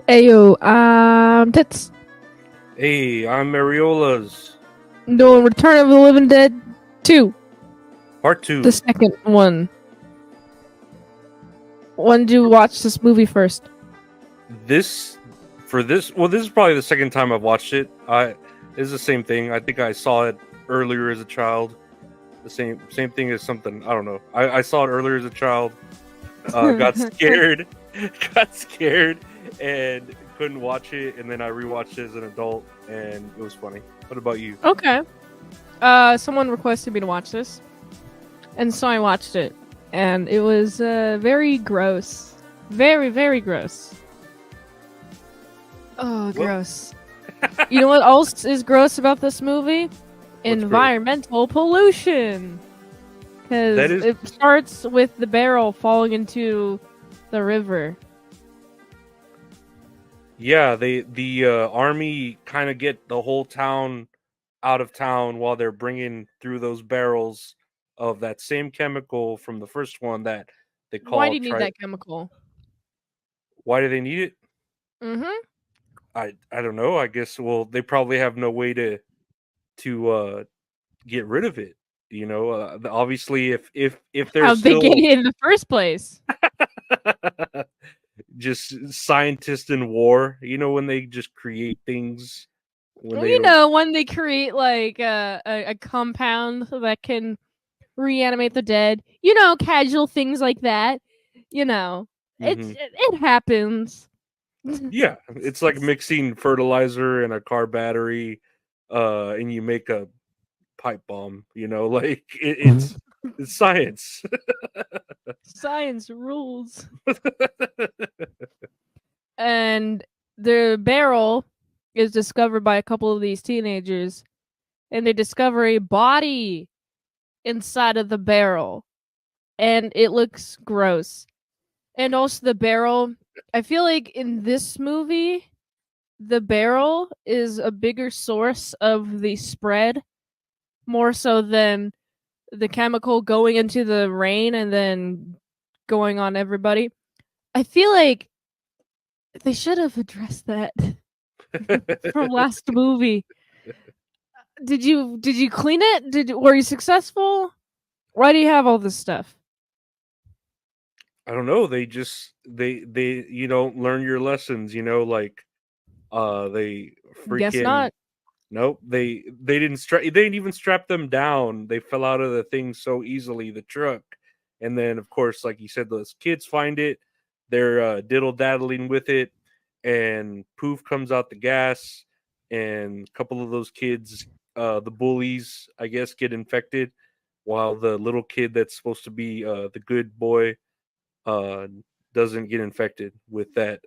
Ayo, tits. Hey, I'm Areolas. Doing Return of the Living Dead 2, Part the 2. second one. When did you watch this movie first? This this is probably the second time I've watched it. It's the same thing. I think I saw it earlier as a child. The same thing as something. I don't know. I saw it earlier as a child. Got scared, got scared, and couldn't watch it. And then I rewatched it as an adult, and it was funny. What about you? Okay. Someone requested me to watch this, and so I watched it, and it was very gross, very very gross. Oh, gross. You know what else is gross about this movie? Environmental pollution. Because it starts with the barrel falling into the river. Yeah, the army kind of get the whole town out of town while they're bringing through those barrels of that same chemical from the first one that they call. Why do you need that chemical? Why do they need it? Mm-hmm. I don't know. I guess they probably have no way to get rid of it. You know, obviously if there's How'd they still get it in the first place? just scientists in war, you know, when they just create things when when they create like a compound that can reanimate the dead, casual things like that. It happens. Yeah, it's like mixing fertilizer and a car battery, and you make a pipe bomb. You know, like it's science. Science rules. And the barrel is discovered by a couple of these teenagers, and they discover a body inside of the barrel, and it looks gross. And also the barrel, I feel like in this movie, the barrel is a bigger source of the spread, more so than the chemical going into the rain and then going on everybody. I feel like they should have addressed that from last movie. Did you clean it? Were you successful? Why do you have all this stuff? I don't know. They just they you don't learn your lessons. You know, like they Guess freaking. not. Nope, they didn't even strap them down. They fell out of the thing so easily, the truck. And then of course, like you said, those kids find it, they're diddle daddling with it, and poof comes out the gas, and a couple of those kids, the bullies, I guess, get infected, while the little kid that's supposed to be the good boy uh doesn't get infected with that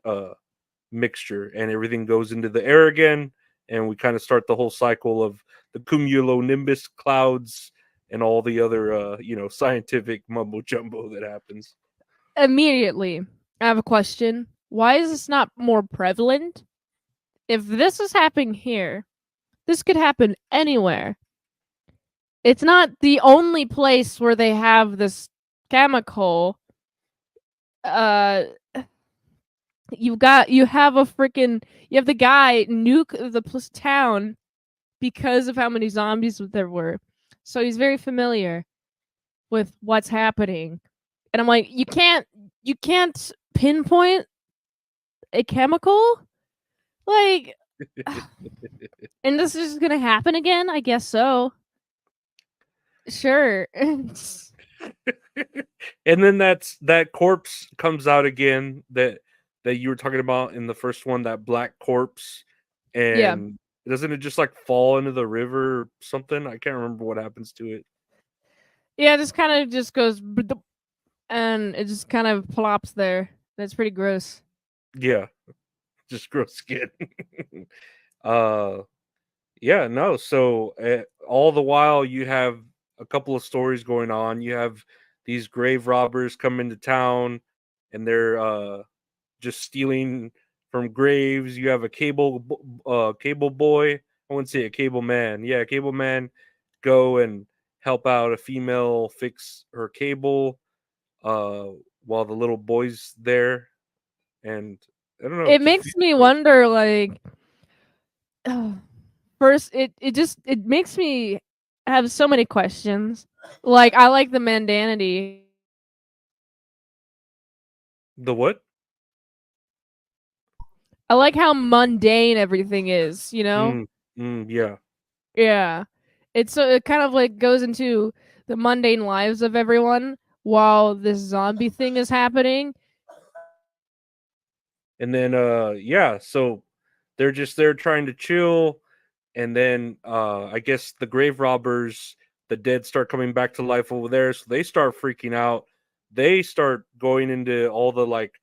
mixture, and everything goes into the air again, and we kind of start the whole cycle of the cumulonimbus clouds and all the other scientific mumbo jumbo that happens. Immediately, I have a question. Why is this not more prevalent? If this is happening here, this could happen anywhere. It's not the only place where they have this chemical. Uh you have the guy nuke the town because of how many zombies there were. So he's very familiar with what's happening. And I'm like, you can't pinpoint a chemical? Like and this is going to happen again? I guess so. Sure. And then that corpse comes out again that you were talking about in the first one, that black corpse, Yeah. and doesn't it just like fall into the river or something? I can't remember what happens to it. Yeah, this kind of just goes and it just kind of plops there. That's pretty gross. Yeah, just gross skin. uh Yeah, no. So all the while, you have a couple of stories going on. You have these grave robbers come into town, and they're just stealing from graves. You have a cable boy. I wouldn't say a cable man. Yeah, a cable man go and help out a female fix her cable, uh, while the little boy's there, and I don't know. It It just makes feels me weird. wonder, like, first, it makes me have so many questions. Like, I like the mundanity. The what? I like how mundane everything is. Mm, yeah. Yeah. It kind of like goes into the mundane lives of everyone while this zombie thing is happening. And then yeah, so they're just there trying to chill, and then I guess the grave robbers, the dead start coming back to life over there, so they start freaking out. They start going into all the like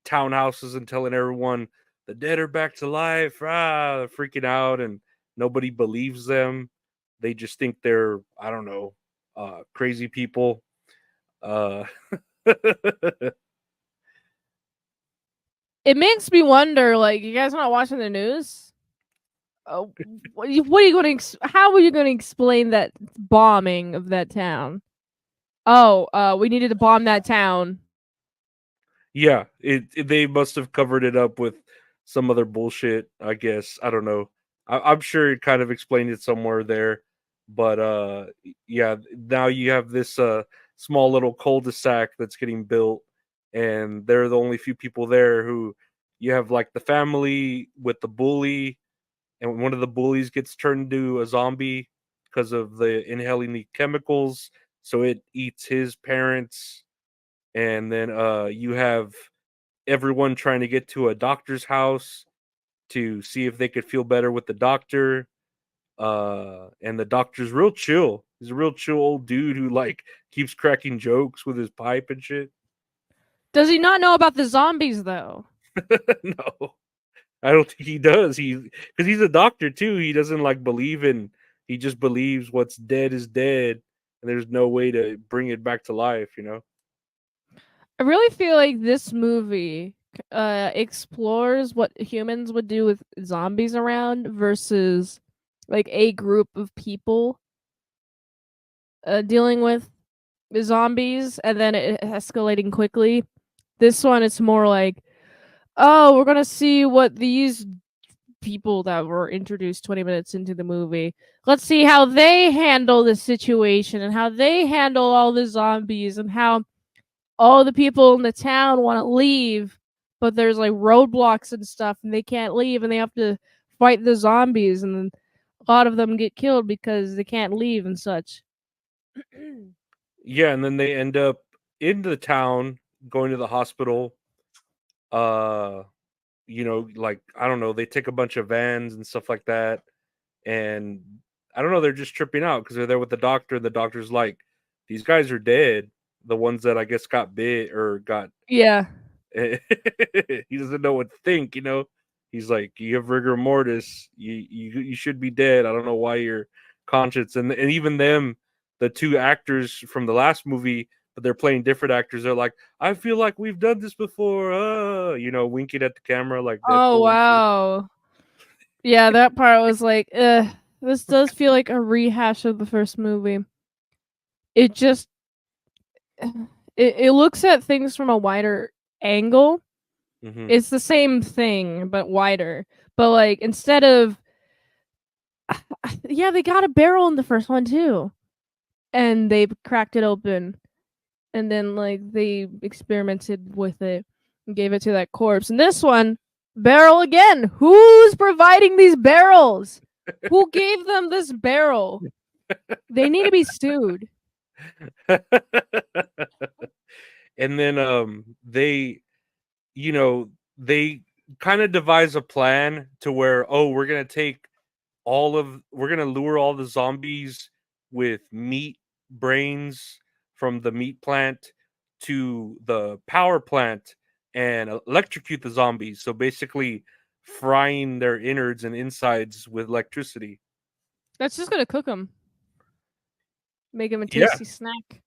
townhouses and telling everyone the dead are back to life. They're freaking out and nobody believes them. They just think they're, I don't know, crazy people. Uh It makes me wonder, like, you guys not watching the news? Uh, what are you going to? How are you going to explain that bombing of that town? Oh, we needed to bomb that town. Yeah, they must have covered it up with some other bullshit, I guess. I don't know. I'm sure it kind of explained it somewhere there, but yeah, now you have this small little cul-de-sac that's getting built, and they're the only few people there who you have like the family with the bully, and one of the bullies gets turned into a zombie because of the inhaling the chemicals, so it eats his parents, and then you have everyone trying to get to a doctor's house to see if they could feel better with the doctor. And the doctor's real chill. He's a real chill old dude who like keeps cracking jokes with his pipe and shit. Does he not know about the zombies though? No, I don't think he does. Because he's a doctor too. He doesn't like believe in. He just believes what's dead is dead, and there's no way to bring it back to life. You know. I really feel like this movie explores what humans would do with zombies around versus like a group of people dealing with the zombies and then it escalating quickly. This one it's more like, oh, we're gonna see what these people that were introduced 20 minutes into the movie. Let's see how they handle the situation and how they handle all the zombies and how all the people in the town want to leave, but there's like roadblocks and stuff and they can't leave and they have to fight the zombies and then a lot of them get killed because they can't leave and such. Yeah, and then they end up in the town, going to the hospital. Uh, like I don't know, they take a bunch of vans and stuff like that, and I don't know, they're just tripping out because they're there with the doctor. The doctor's like, "These guys are dead." The ones that I guess got bit or got, Yeah. he doesn't know what to think. He's like, "You have rigor mortis. You should be dead. I don't know why you're conscious." And even them, the two actors from the last movie, but they're playing different actors. They're like, "I feel like we've done this before." Winking at the camera like Oh Deadpool and shit. wow. Yeah, that part was like, this does feel like a rehash of the first movie. It just it looks at things from a wider angle. Hmm. It's the same thing but wider. But like instead of yeah, they got a barrel in the first one too. And they cracked it open and then like they experimented with it and gave it to that corpse. And this one, barrel again. Who's providing these barrels? Who gave them this barrel? They need to be sued. And then you know they kind of devise a plan to where, oh, we're gonna lure all the zombies with meat brains from the meat plant to the power plant and electrocute the zombies, so basically frying their innards and insides with electricity. That's just gonna cook them, make them a Yeah. tasty snack.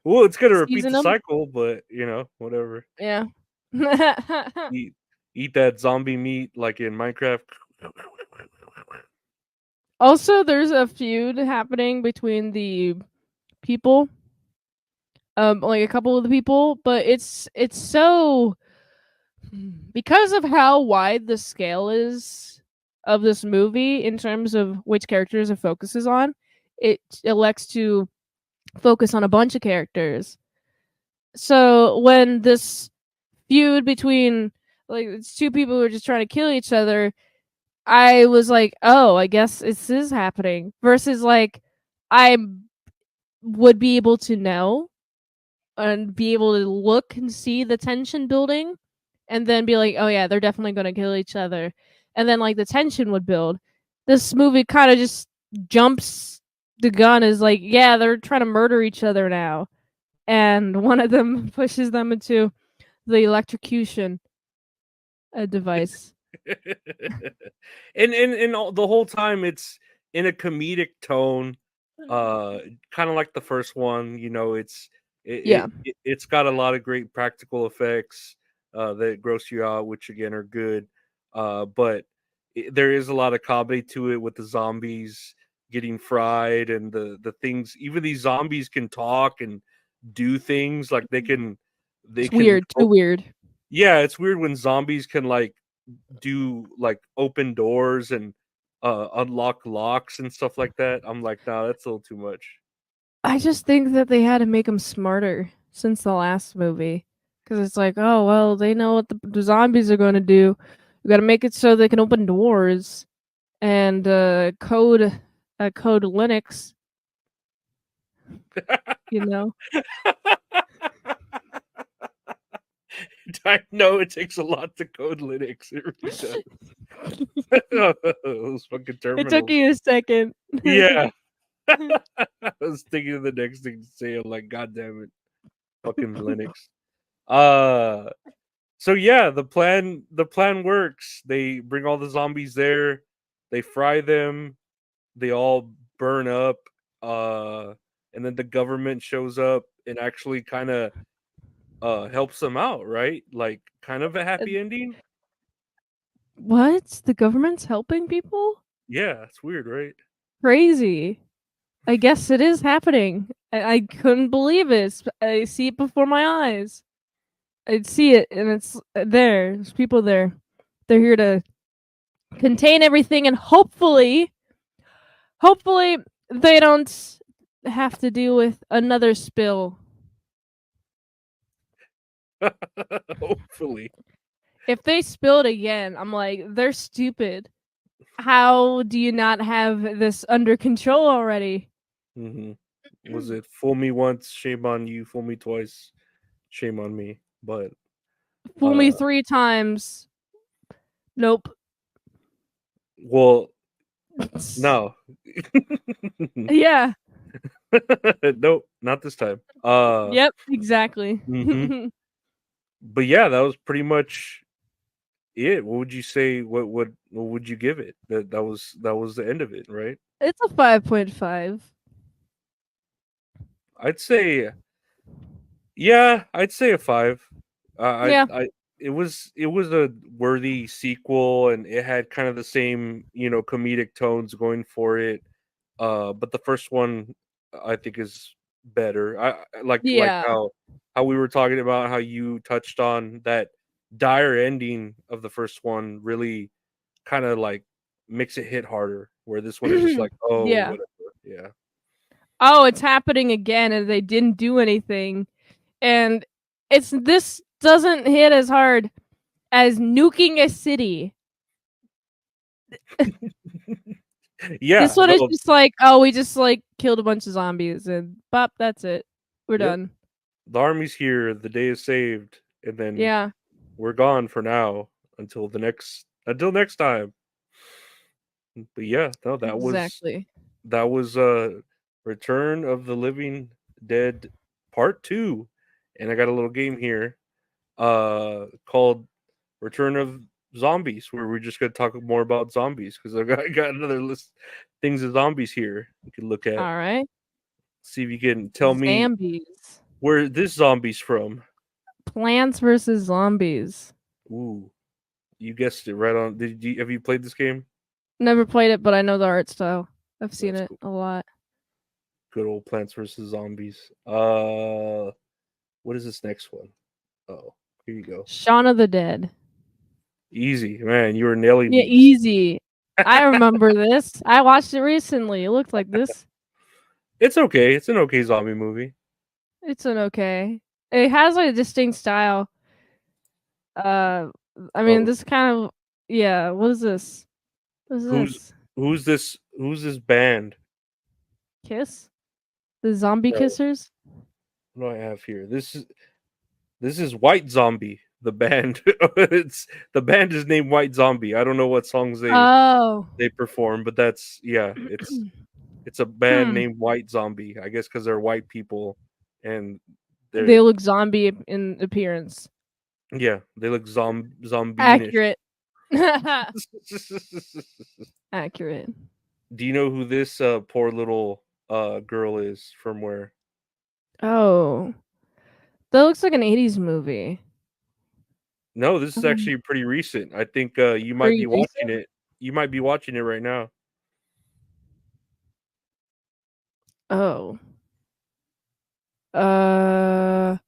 Well, it's gonna repeat Season the them. cycle, but whatever. Yeah. Eat eat that zombie meat like in Minecraft. Also, there's a feud happening between the people, like a couple of the people, but it's so Because of how wide the scale is of this movie in terms of which characters it focuses on, it elects to focus on a bunch of characters. So when this feud between like it's two people who are just trying to kill each other, I was like, oh, I guess this is happening. Versus like I would be able to know and be able to look and see the tension building and then be like, oh yeah, they're definitely gonna kill each other. And then like the tension would build. This movie kind of just jumps the gun is like, yeah, they're trying to murder each other now. And one of them pushes them into the electrocution device. The whole time it's in a comedic tone, uh kind of like the first one, you know, Yeah. it's got a lot of great practical effects that gross you out, which again are good. But there is a lot of comedy to it with the zombies getting fried and the things. Even these zombies can talk and do things like they It's can weird, too weird. yeah, it's weird when zombies can like do like open doors and unlock locks and stuff like that. I'm like, nah, that's a little too much. I just think that they had to make them smarter since the last movie. Because it's like, oh, well, they know what the zombies are going to do. We got to make it so they can open doors and code Linux, you know? I know it takes a lot to code Linux. It really does. Those fucking It took terminals. you a second. Yeah. I was thinking of the next thing to say. I'm like, God damn it. Fucking Linux. Uh so yeah, the plan works. They bring all the zombies there, they fry them, they all burn up, uh, and then the government shows up and actually kind of helps them out, right? Like kind of a happy ending. What? The government's helping people? Yeah, it's weird, right? Crazy. I guess it is happening. I couldn't believe it. I see it before my eyes. I'd see it, and it's there. There's people there. They're here to contain everything, and hopefully, they don't have to deal with another spill. Hopefully. If they spilled again, I'm like, they're stupid. How do you not have this under control already? Hmm. Was it fool me once, shame on you, fool me twice, shame on me? But Fool me 3 times. Nope. well, no. Yeah. Nope, not this time. Yep. Exactly. Mhm. But yeah, that was pretty much it. What would you say? What would you give it? That was the end of it, right? It's a 5.5. I'd say yeah, I'd say a five. Yeah. It was a worthy sequel, and it had kind of the same comedic tones going for it. But the first one I think is better. I like Yeah. how we were talking about how you touched on that dire ending of the first one really kind of like makes it hit harder. Where this one is just like, oh, Yeah. whatever. Yeah. Oh, it's happening again and they didn't do anything. And it's this doesn't hit as hard as nuking a city. This Yeah. one is No. just like, oh, we just like killed a bunch of zombies and bop, that's it. We're Yep. done. The army's here. The day is saved, and then Yeah, we're gone for now until next time. But yeah, no, exactly. that was Return of the Living Dead Part 2. And I got a little game here called Return of Zombies, where we're just going to talk more about zombies because I got another list things of zombies here you can look at. All right. See if you can tell me Zombies. where this zombie's from. Plants versus Zombies. Ooh, you guessed it right on. Have you played this game? Never played it, but I know the art style. I've seen That's it cool. a lot. Good old Plants vs Zombies. What is this next one? Oh. Here you go. Shaun of the Dead. Easy, man. You were nailing Yeah, these. easy. I remember this. I watched it recently. It looked like this. It's okay. It's an okay zombie movie. It's an okay. It has like a distinct style. Uh, I mean, Oh, this kind of yeah. What is this? What is who's this? who's this? Who's this band? Kiss? The Zombie No, Kissers? what do I have here? This is White Zombie. The band. It's the band is named White Zombie. I don't know what songs Oh. they perform, but that's yeah. It's a band Hmm. named White Zombie. I guess because they're white people, and they're They look zombie in appearance. yeah they look zombie-ish. Accurate. Accurate. Do you know who this poor little girl is from where? Oh, that looks like an '80s movie. No, this is Um, actually pretty recent. I think you might be Pretty watching recent. it. You might be watching it right now. Oh. Uh.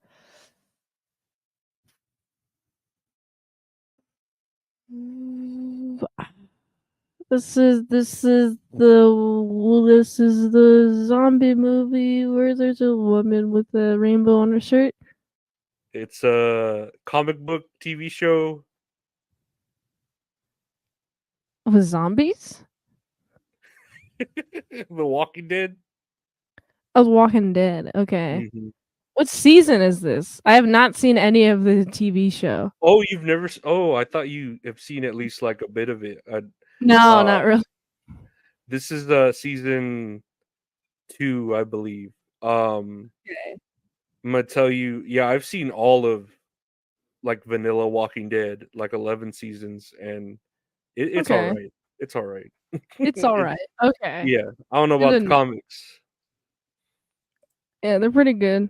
This is the zombie movie where there's a woman with a rainbow on her shirt. It's a comic book TV show. With zombies? The Walking Dead. I was Walking Dead. Okay. Mhm. What season is this? I have not seen any of the TV show. Oh, you've never? Oh, I thought you have seen at least like a bit of it. No, Uh, not really. this is season 2, I believe. Okay. I'm gonna tell you. Yeah, I've seen all of like vanilla Walking Dead, like 11 seasons, and it's all Okay. right. It's all right. It's all right. Okay. Yeah, I don't know Good about the enough. comics. Yeah, they're pretty good.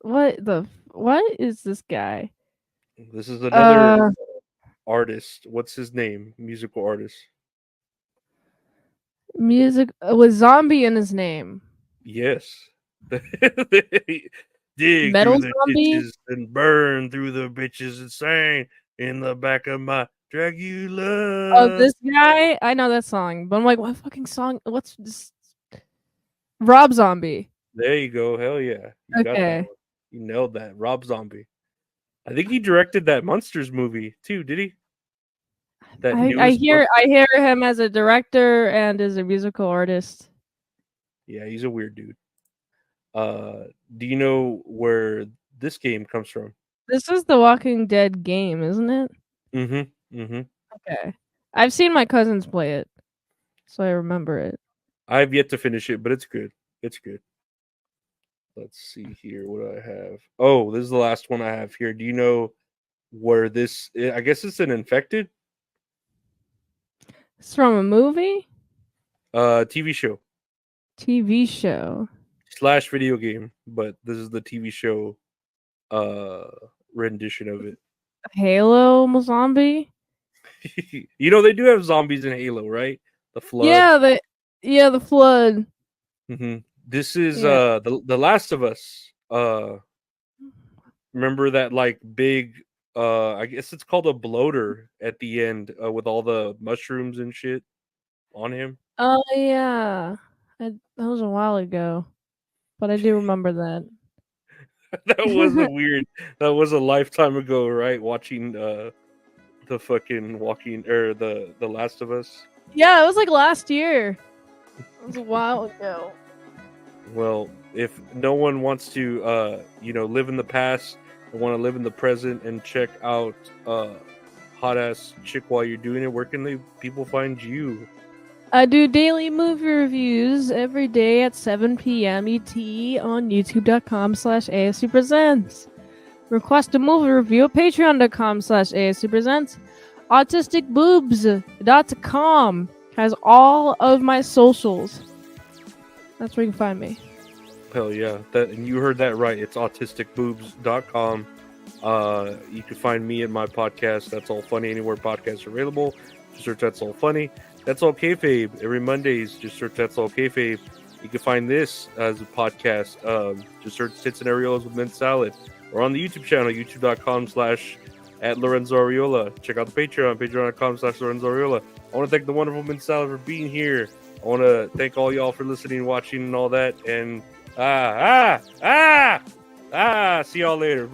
What is this guy? This is another Uh, artist. What's his name? Musical artist. music with zombie in his name. Yes. Dig through Metal the zombie? ditches and burn through the bitches and sing in the back of my Oh, Dragula. this guy? I know that song, but I'm like, what fucking song? What's this? Rob Zombie. There you go. Hell yeah. You got that Okay. one. You nailed that. Rob Zombie. I think he directed that Monsters movie too, did he? That I newest hear Monsters? I hear him as a director and as a musical artist. Yeah, he's a weird dude. Uh, do you know where this game comes from? This is the Walking Dead game, isn't it? Mm-hmm. Mm-hmm. Okay. I've seen my cousins play it, so I remember it. I've yet to finish it, but it's good. It's good. Let's see here. What do I have? Oh, this is the last one I have here. Do you know where this? I guess it's an infected It's from a movie? TV show TV show. slash video game, but this is the TV show uh rendition of it. Halo zombie? You know they do have zombies in Halo, right? The flood. Yeah, the flood. This is Yeah. the Last of Us. Remember that like big I guess it's called a bloater at the end with all the mushrooms and shit on him. Oh yeah. That was a while ago, but I do remember that. That was a weird. That was a lifetime ago, right? Watching the fucking Walking or the Last of Us. Yeah, it was like last year. It was a while ago. Well, if no one wants to live in the past and want to live in the present and check out hot ass chick while you're doing it, where can people find you? I do daily movie reviews every day at 7 p.m. ET on youtube.com/ASC Presents. Request a movie review at patreon.com/ASC Presents. Autisticboobs.com has all of my socials. That's where you can find me. Hell yeah. And you heard that right. It's autisticboobs.com. You can find me and my podcast, That's All Funny, anywhere podcasts are available. Just search That's All Funny. That's All Kayfabe. Every Mondays, just search That's All Kayfabe. You can find this as a podcast. Just search Tits and Areolas with Mint Salad. or on the YouTube channel, youtube.com/at Lorenzo Arreola. Check out the Patreon, patreon.com/Lorenzo Arreola. I want to thank the wonderful Mint Salad for being here. I want to thank all y'all for listening, watching, and all that. And see y'all later.